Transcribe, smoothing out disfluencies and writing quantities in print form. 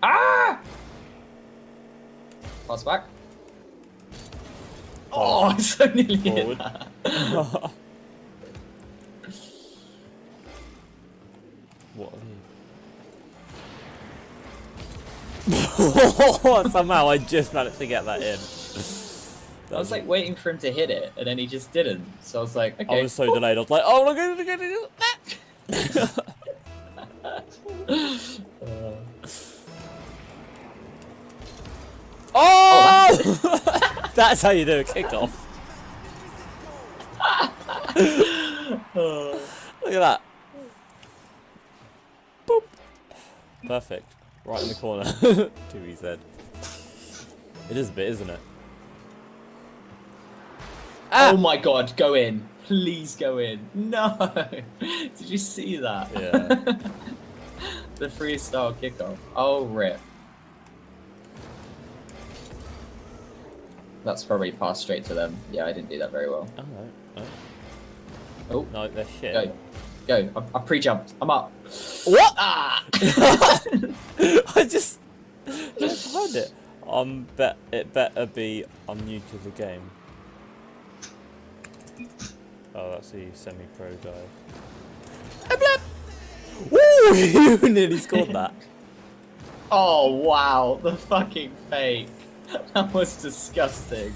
Ah! Pass back. Oh, I so nearly hit Forward. that. What are these? Somehow I just managed to get that in. I was like waiting for him to hit it, and then he just didn't. So I was like, okay. I was so delayed. I was like, oh, look at it. Oh! That's how you do a kickoff. Look at that. Boop. Perfect. Right in the corner. 2EZ. It is a bit, isn't it? Ah! Oh my god, go in. Please go in. No! Did you see that? Yeah. The freestyle kickoff. Oh, rip. That's probably passed straight to them. Yeah, I didn't do that very well. Oh, no. Oh, No, they're shit. go. Go. I pre-jumped. I'm up. What? Ah! I just heard it. It better be I'm new to the game. Oh, that's the semi-pro guy. Woo! You nearly scored that. Oh, wow. The fucking fake. That was disgusting.